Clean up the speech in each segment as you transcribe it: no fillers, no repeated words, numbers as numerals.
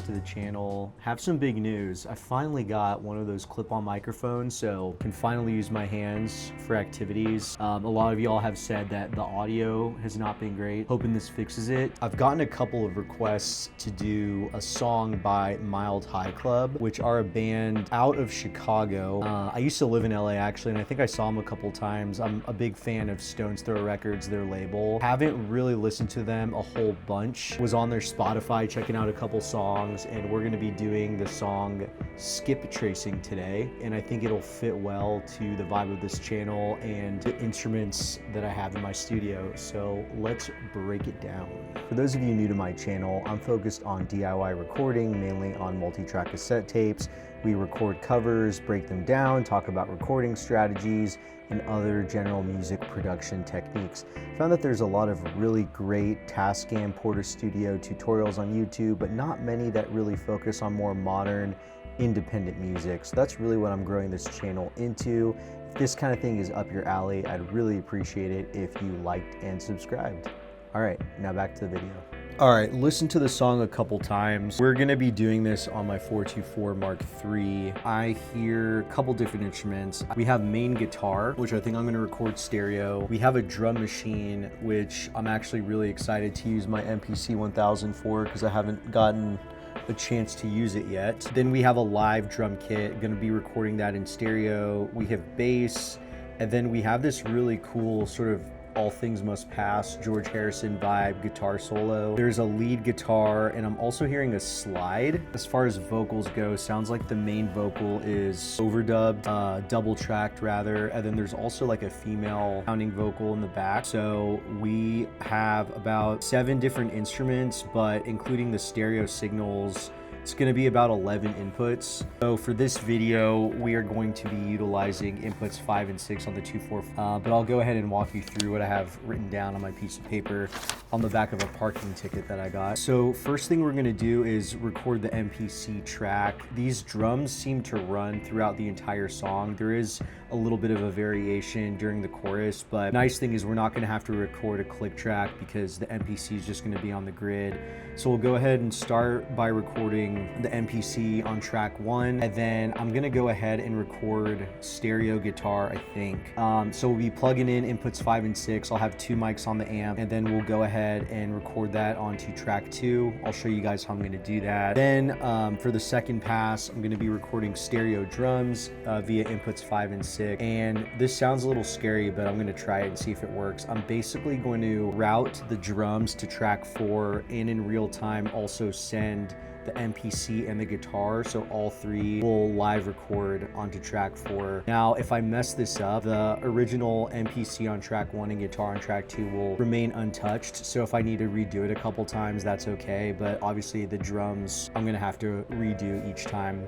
back to the channel. Have some big news. I finally got one of those clip-on microphones, so can finally use my hands for activities. A lot of y'all have said that the audio has not been great. Hoping this fixes it. I've gotten a couple of requests to do a song by Mild High Club, which are a band out of Chicago. I used to live in LA actually, and I think I saw them a couple times. I'm a big fan of Stone's Throw Records, their label. Haven't really listened to them a whole bunch. Was on their Spotify checking out a couple songs, and we're gonna be doing the song Skiptracing today, and I think it'll fit well to the vibe of this channel and the instruments that I have in my studio. So let's break it down. For those of you new to my channel, I'm focused on DIY recording, mainly on multi-track cassette tapes. We record covers, break them down, talk about recording strategies, and other general music production techniques. I found that there's a lot of really great Tascam Porter Studio tutorials on YouTube, but not many that really focus on more modern, independent music. So that's really what I'm growing this channel into. If this kind of thing is up your alley, I'd really appreciate it if you liked and subscribed. All right, now back to the video. All right, listen to the song a couple times. We're gonna be doing this on my 424 Mark III. I hear a couple different instruments. We have main guitar, which I think I'm gonna record stereo. We have a drum machine, which I'm actually really excited to use my MPC 1000 for because I haven't gotten a chance to use it yet. Then we have a live drum kit, gonna be recording that in stereo. We have bass, and then we have this really cool sort of All Things Must Pass, George Harrison vibe guitar solo. There's a lead guitar, and I'm also hearing a slide. As far as vocals go, sounds like the main vocal is overdubbed, double tracked rather, and then there's also like a female sounding vocal in the back. So we have about 7 different instruments, but including the stereo signals, it's going to be about 11 inputs. So for this video, we are going to be utilizing inputs 5 and 6 on the 2.4, but I'll go ahead and walk you through what I have written down on my piece of paper on the back of a parking ticket that I got. So first thing we're going to do is record the MPC track. These drums seem to run throughout the entire song. There is a little bit of a variation during the chorus, but nice thing is we're not going to have to record a click track because the MPC is just going to be on the grid. So we'll go ahead and start by recording the MPC on track 1, and then I'm gonna go ahead and record stereo guitar, I think. So we'll be plugging in inputs 5 and 6. I'll have 2 mics on the amp, and then we'll go ahead and record that onto track 2. I'll show you guys how I'm gonna do that. Then for the second pass, I'm gonna be recording stereo drums via inputs 5 and 6. And this sounds a little scary, but I'm gonna try it and see if it works. I'm basically going to route the drums to track 4 and in real time also send the MPC and the guitar, so all 3 will live record onto track 4. Now, if I mess this up, the original MPC on track 1 and guitar on track 2 will remain untouched, so if I need to redo it a couple times, that's okay, but obviously the drums, I'm gonna have to redo each time.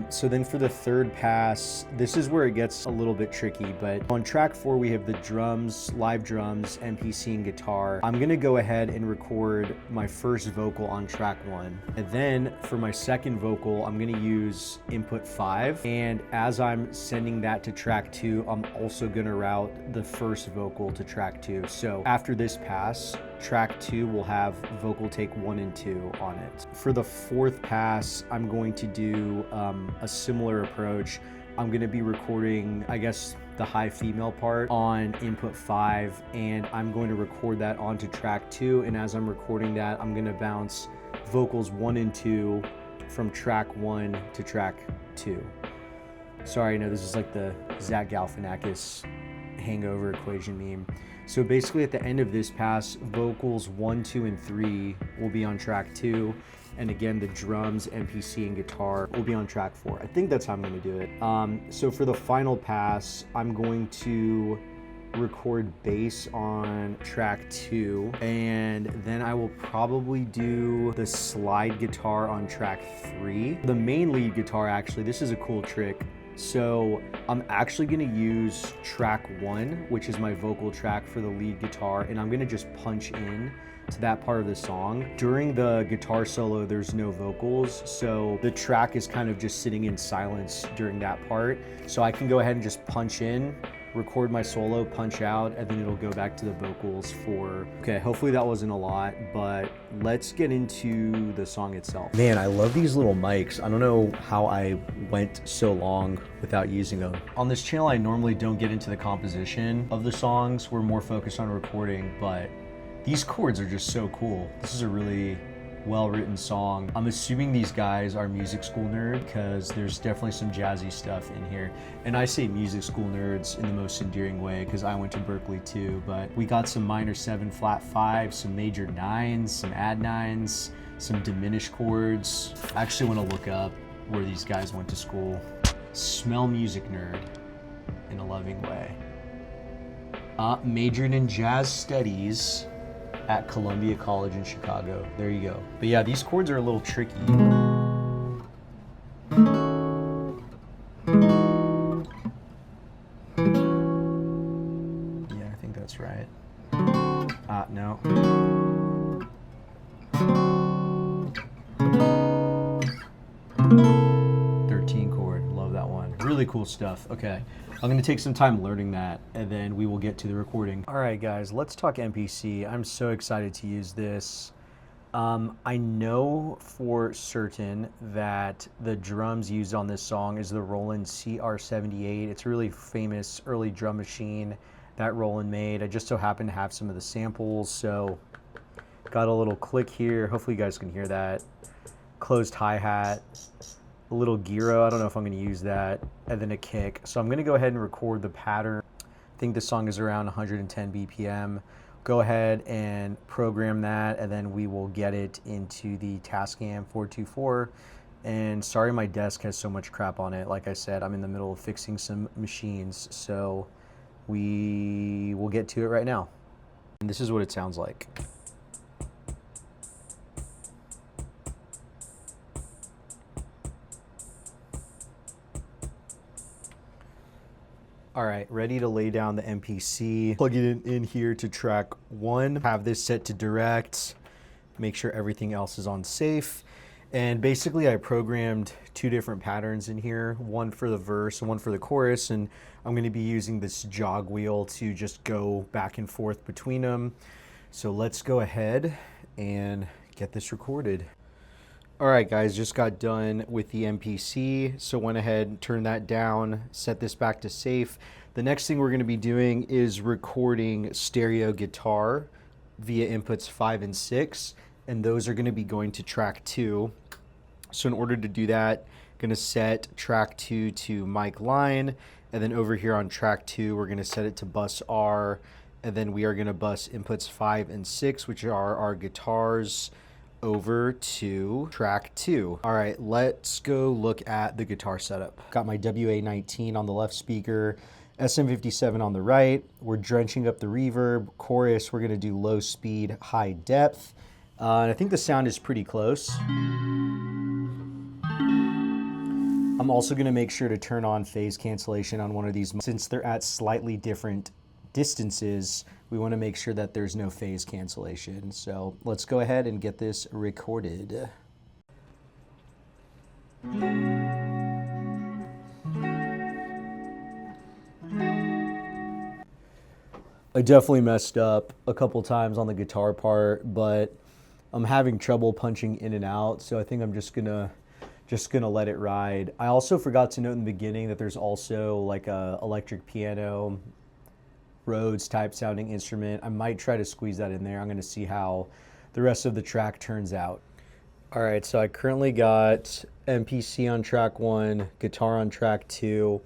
So then for the third pass, this is where it gets a little bit tricky, but on track 4, we have the drums, live drums, MPC, and guitar. I'm gonna go ahead and record my first vocal on track 1, and then for my second vocal, I'm gonna use input 5, and as I'm sending that to track 2, I'm also gonna route the first vocal to track 2. So after this pass, track 2 will have vocal take 1 and 2 on it. For the fourth pass, I'm going to do a similar approach. I'm gonna be recording, I guess, the high female part on input 5, and I'm going to record that onto track 2, and as I'm recording that, I'm gonna bounce vocals 1 and 2 from track 1 to track 2. Sorry, I know this is like the Zach Galifianakis hangover equation meme. So basically at the end of this pass, vocals 1, 2, and 3 will be on track 2. And again, the drums, MPC, and guitar will be on track 4. I think that's how I'm gonna do it. So for the final pass, I'm going to record bass on track 2, and then I will probably do the slide guitar on track 3. The main lead guitar, actually, this is a cool trick. So I'm actually gonna use track 1, which is my vocal track for the lead guitar, and I'm gonna just punch in to that part of the song. During the guitar solo, there's no vocals, so the track is kind of just sitting in silence during that part. So I can go ahead and just punch in record my solo, punch out, and then it'll go back to the vocals for, okay, hopefully that wasn't a lot, but let's get into the song itself. Man, I love these little mics. I don't know how I went so long without using them. On this channel, I normally don't get into the composition of the songs. We're more focused on recording, but these chords are just so cool. This is a really well-written song. I'm assuming these guys are music school nerds because there's definitely some jazzy stuff in here. And I say music school nerds in the most endearing way because I went to Berkeley too, but we got some minor 7 flat 5, some major 9s, some add 9s, some diminished chords. I actually want to look up where these guys went to school. Smell music nerd in a loving way. Majored in jazz studies at Columbia College in Chicago. There you go. But yeah, these chords are a little tricky. Yeah, I think that's right. No. Love that one. Really cool stuff. Okay, I'm gonna take some time learning that and then we will get to the recording. All right guys, let's talk MPC. I'm so excited to use this. I know for certain that the drums used on this song is the Roland CR78. It's a really famous early drum machine that Roland made. I just so happen to have some of the samples, so got a little click here. Hopefully you guys can hear that. Closed hi-hat, a little gyro, I don't know if I'm going to use that, and then a kick. So I'm going to go ahead and record the pattern. I think the song is around 110 BPM. Go ahead and program that, and then we will get it into the Tascam 424. And sorry my desk has so much crap on it. Like I said, I'm in the middle of fixing some machines, so we will get to it right now. And this is what it sounds like. All right, ready to lay down the MPC. Plug it in here to track 1. Have this set to direct. Make sure everything else is on safe. And basically I programmed 2 different patterns in here, one for the verse and one for the chorus. And I'm gonna be using this jog wheel to just go back and forth between them. So let's go ahead and get this recorded. All right guys, just got done with the MPC, so went ahead and turned that down, set this back to safe. The next thing we're going to be doing is recording stereo guitar via inputs 5 and 6, and those are going to be going to track 2. So in order to do that, I'm going to set track 2 to mic line, and then over here on track 2, we're going to set it to bus R, and then we are going to bus inputs 5 and 6, which are our guitars, over to track 2. All right, let's go look at the guitar setup. Got my WA-19 on the left speaker, SM57 on the right. We're drenching up the reverb. Chorus, we're gonna do low speed, high depth. And I think the sound is pretty close. I'm also gonna make sure to turn on phase cancellation on one of these. Since they're at slightly different distances, we want to make sure that there's no phase cancellation. So let's go ahead and get this recorded. I definitely messed up a couple times on the guitar part, but I'm having trouble punching in and out, so I think I'm just gonna let it ride. I also forgot to note in the beginning that there's also like a electric piano, Rhodes type sounding instrument. I might try to squeeze that in there. I'm gonna see how the rest of the track turns out. All right, so I currently got MPC on track 1, guitar on track 2,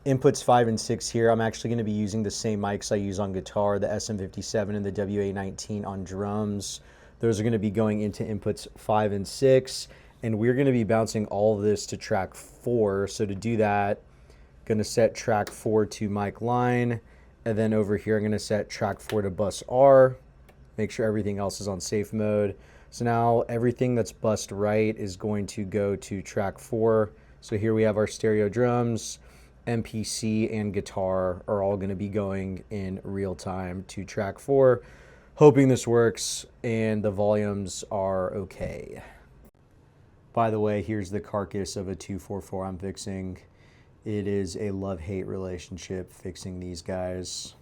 inputs 5 and 6 here. I'm actually gonna be using the same mics I use on guitar, the SM57 and the WA-19 on drums. Those are gonna be going into inputs 5 and 6, and we're gonna be bouncing all of this to track 4. So to do that, gonna set track 4 to mic line, and then over here, I'm gonna set track 4 to bus R, make sure everything else is on safe mode. So now everything that's bus right is going to go to track 4. So here we have our stereo drums, MPC and guitar are all gonna be going in real time to track 4. Hoping this works and the volumes are okay. By the way, here's the carcass of a 244 I'm fixing. It is a love-hate relationship fixing these guys.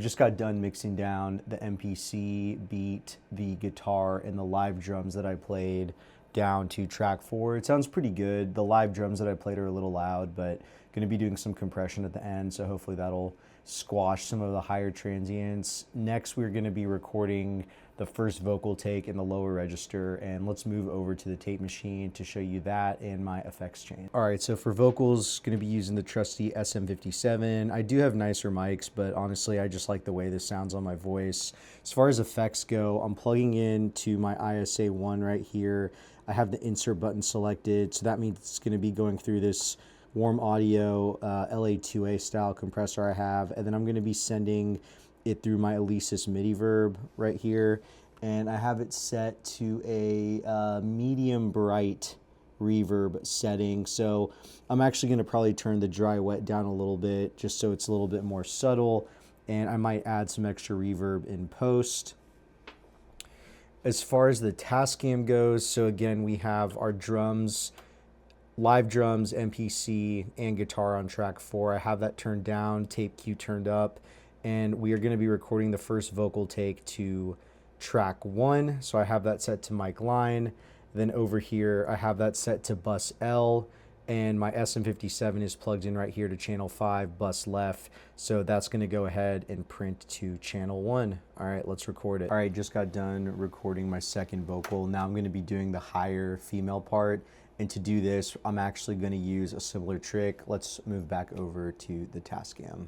Just got done mixing down the MPC beat, the guitar, and the live drums that I played down to track 4. It sounds pretty good. The live drums that I played are a little loud, but going to be doing some compression at the end, so hopefully that'll squash some of the higher transients. Next, we're going to be recording the first vocal take in the lower register, and let's move over to the tape machine to show you that and my effects chain. All right, so for vocals, going to be using the trusty SM57. I do have nicer mics, but honestly, I just like the way this sounds on my voice. As far as effects go, I'm plugging into my ISA 1 right here. I have the insert button selected, so that means it's going to be going through this warm audio LA2A style compressor I have, and then I'm going to be sending it through my Alesis MIDI verb right here, and I have it set to a medium bright reverb setting. So I'm actually going to probably turn the dry wet down a little bit just so it's a little bit more subtle, and I might add some extra reverb in post. As far as the Tascam goes, so again, we have our drums, live drums, MPC, and guitar on track 4. I have that turned down, tape cue turned up, and we are going to be recording the first vocal take to track 1. So I have that set to mic line. Then over here, I have that set to bus L, and my SM57 is plugged in right here to channel 5, bus left. So that's going to go ahead and print to channel 1. All right, let's record it. All right, just got done recording my second vocal. Now I'm going to be doing the higher female part. And to do this, I'm actually going to use a similar trick. Let's move back over to the Tascam.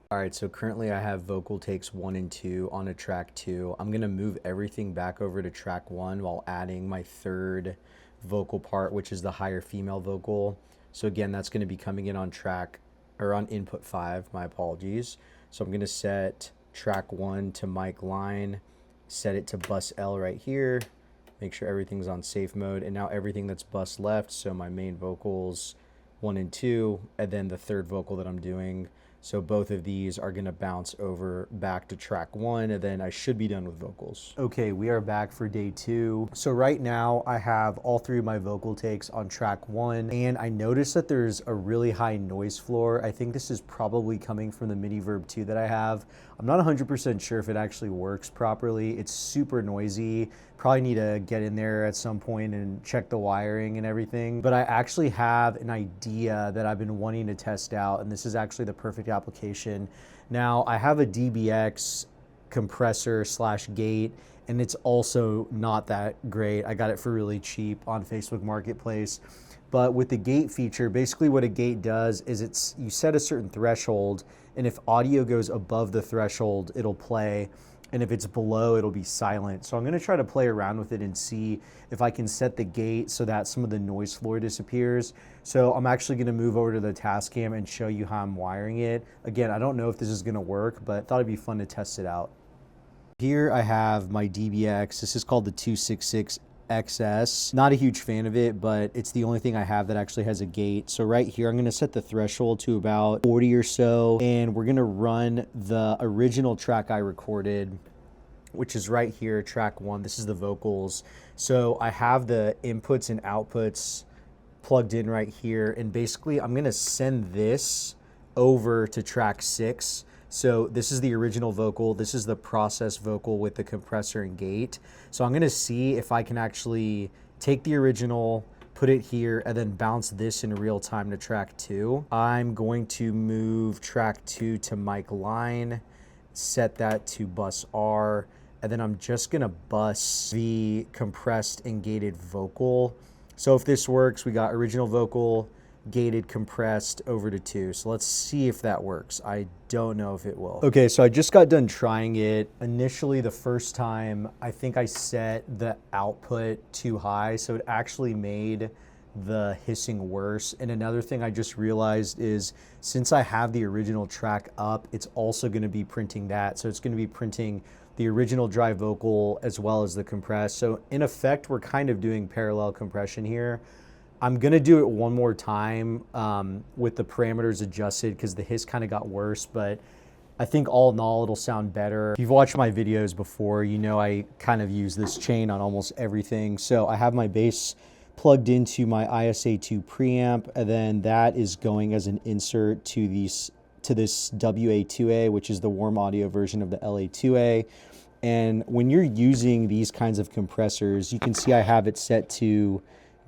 All right, so currently I have vocal takes 1 and 2 on a track 2. I'm going to move everything back over to track 1 while adding my third vocal part, which is the higher female vocal. So again, that's going to be coming in on track, or on input 5, my apologies. So I'm going to set track 1 to mic line, set it to bus L right here, make sure everything's on safe mode, and now everything that's bus left, so my main vocals 1 and 2, and then the third vocal that I'm doing. So both of these are going to bounce over back to track 1, and then I should be done with vocals. Okay, we are back for day 2. So right now I have all 3 of my vocal takes on track 1, and I noticed that there's a really high noise floor. I think this is probably coming from the MIDI verb 2 that I have. I'm not 100% sure if it actually works properly. It's super noisy. Probably need to get in there at some point and check the wiring and everything. But I actually have an idea that I've been wanting to test out, and this is actually the perfect application. Now, I have a DBX compressor / gate, and it's also not that great. I got it for really cheap on Facebook Marketplace. But with the gate feature, basically what a gate does is you set a certain threshold, and if audio goes above the threshold, it'll play, and if it's below, it'll be silent. So I'm going to try to play around with it and see if I can set the gate so that some of the noise floor disappears. So I'm actually going to move over to the Tascam and show you how I'm wiring it. Again, I don't know if this is going to work, but I thought it'd be fun to test it out. Here I have my DBX. This is called the 266 XS. Not a huge fan of it, but it's the only thing I have that actually has a gate. So right here, I'm going to set the threshold to about 40 or so, and we're going to run the original track I recorded, which is right here, track 1. This is the vocals. So I have the inputs and outputs plugged in right here, and basically I'm going to send this over to track 6. So this is the original vocal. This is the process vocal with the compressor and gate. So I'm going to see if I can actually take the original, put it here, and then bounce this in real time to track 2. I'm going to move track 2 to mic line, set that to bus R, and then I'm just going to bus the compressed and gated vocal. So if this works, we got original vocal, gated, compressed over to 2. So let's see if that works. I don't know if it will. Okay, so I just got done trying it. Initially, the first time, I think I set the output too high, so it actually made the hissing worse. And another thing I just realized is since I have the original track up, it's also going to be printing that. So it's going to be printing the original dry vocal as well as the compressed. So in effect, we're kind of doing parallel compression here. I'm going to do it one more time with the parameters adjusted because the hiss kind of got worse, but I think all in all, it'll sound better. If you've watched my videos before, you know I kind of use this chain on almost everything. So I have my bass plugged into my ISA2 preamp, and then that is going as an insert to this WA2A, which is the warm audio version of the LA2A. And when you're using these kinds of compressors, you can see I have it set to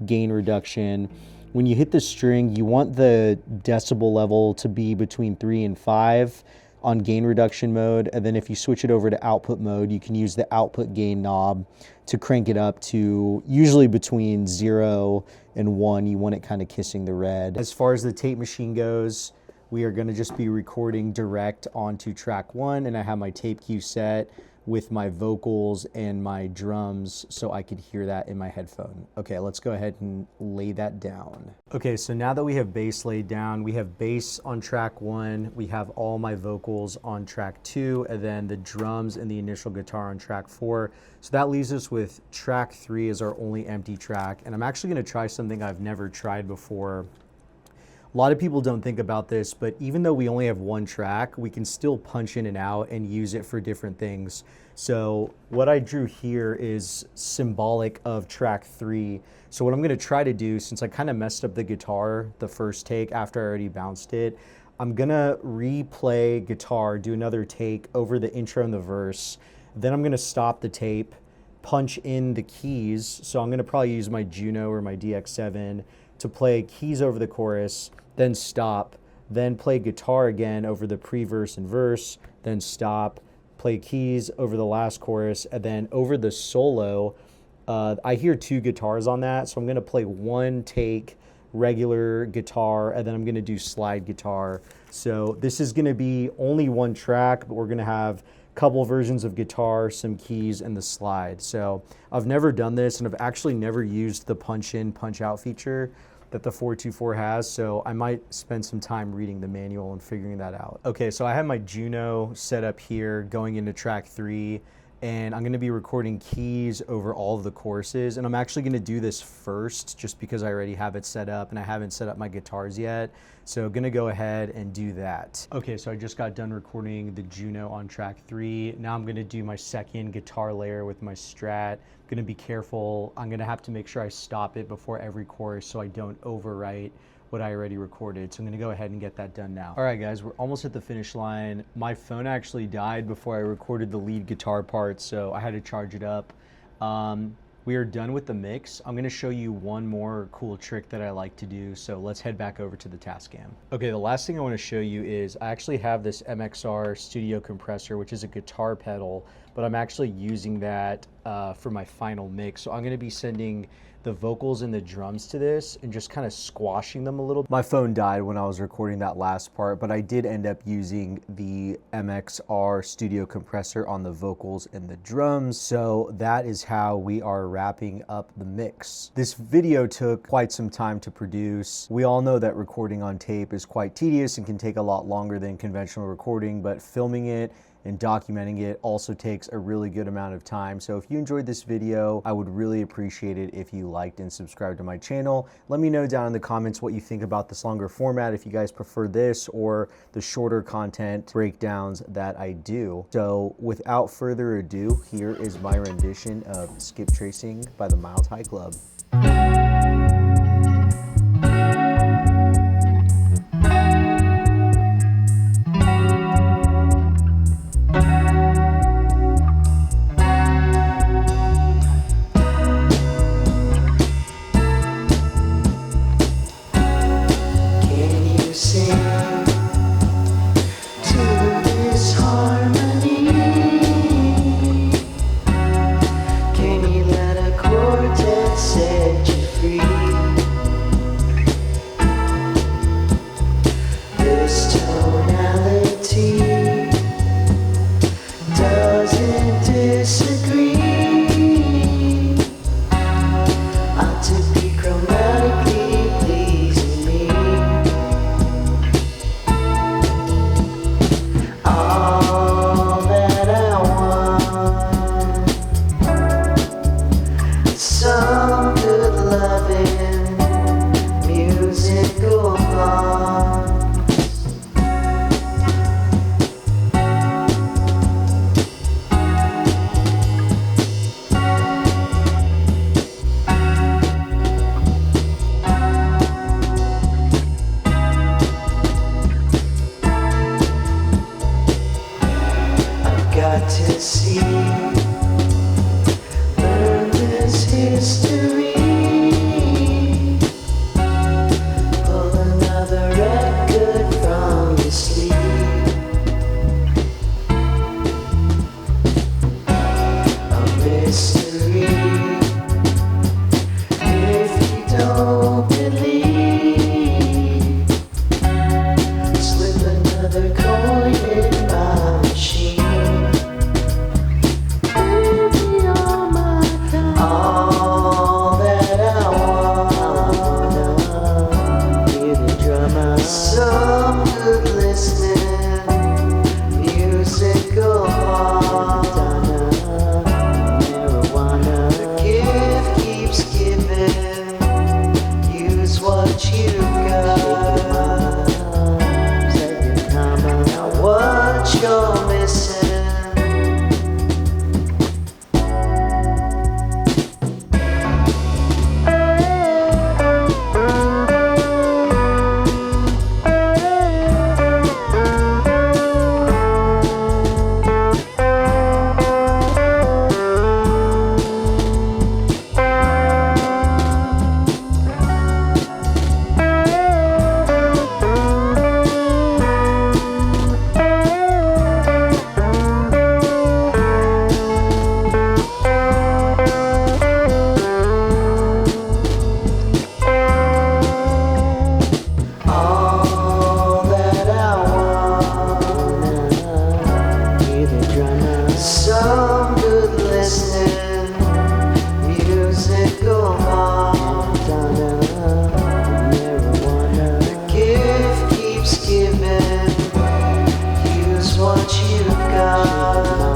gain reduction. When you hit the string, you want the decibel level to be between 3 and 5 on gain reduction mode. And then if you switch it over to output mode, you can use the output gain knob to crank it up to usually between 0 and 1. You want it kind of kissing the red. As far as the tape machine goes, we are going to just be recording direct onto track 1, and I have my tape cue set with my vocals and my drums so I could hear that in my headphone. Okay, let's go ahead and lay that down. Okay, so now that we have bass laid down, we have bass on track 1, we have all my vocals on track 2, and then the drums and the initial guitar on track 4. So that leaves us with track 3 as our only empty track, and I'm actually gonna try something I've never tried before. A lot of people don't think about this, but even though we only have one track, we can still punch in and out and use it for different things. So what I drew here is symbolic of track 3. So what I'm gonna try to do, since I kind of messed up the guitar the first take after I already bounced it, I'm gonna replay guitar, do another take over the intro and the verse. Then I'm gonna stop the tape, punch in the keys. So I'm gonna probably use my Juno or my DX7 to play keys over the chorus, then stop, then play guitar again over the pre-verse and verse, then stop, play keys over the last chorus, and then over the solo, I hear 2 guitars on that, so I'm gonna play 1 take regular guitar, and then I'm gonna do slide guitar. So this is gonna be only 1 track, but we're gonna have a couple versions of guitar, some keys, and the slide. So I've never done this, and I've actually never used the punch in, punch out feature that the 424 has, so I might spend some time reading the manual and figuring that out. Okay, so I have my Juno set up here going into track 3, and I'm gonna be recording keys over all of the choruses, and I'm actually gonna do this first just because I already have it set up and I haven't set up my guitars yet. So gonna go ahead and do that. Okay, so I just got done recording the Juno on track 3. Now I'm gonna do my second guitar layer with my Strat. Gonna be careful. I'm gonna have to make sure I stop it before every chorus so I don't overwrite what I already recorded. So I'm gonna go ahead and get that done now. All right guys, we're almost at the finish line. My phone actually died before I recorded the lead guitar part, so I had to charge it up. We are done with the mix. I'm gonna show you one more cool trick that I like to do, so let's head back over to the Tascam. Okay, the last thing I wanna show you is I actually have this MXR studio compressor, which is a guitar pedal, but I'm actually using that for my final mix. So I'm gonna be sending the vocals and the drums to this and just kind of squashing them a little. My phone died when I was recording that last part, but I did end up using the MXR studio compressor on the vocals and the drums. So that is how we are wrapping up the mix. This video took quite some time to produce. We all know that recording on tape is quite tedious and can take a lot longer than conventional recording, but filming it and documenting it also takes a really good amount of time. So if you enjoyed this video, I would really appreciate it if you liked and subscribed to my channel. Let me know down in the comments what you think about this longer format, if you guys prefer this or the shorter content breakdowns that I do. So without further ado, here is my rendition of Skiptracing by the Mild High Club. Say got to see. Learn this history. Pull another record from your sleeve. A mystery. If you don't believe, slip another coin in my machine. Baby, all my time, all that I wanna hear the drummer. Some good listening, musical marijuana. The gift keeps giving. Use what you got. Now what you're missing. All that I wanna hear the drummer. Some good listening, musical marijuana. The gift keeps giving. Use what you got.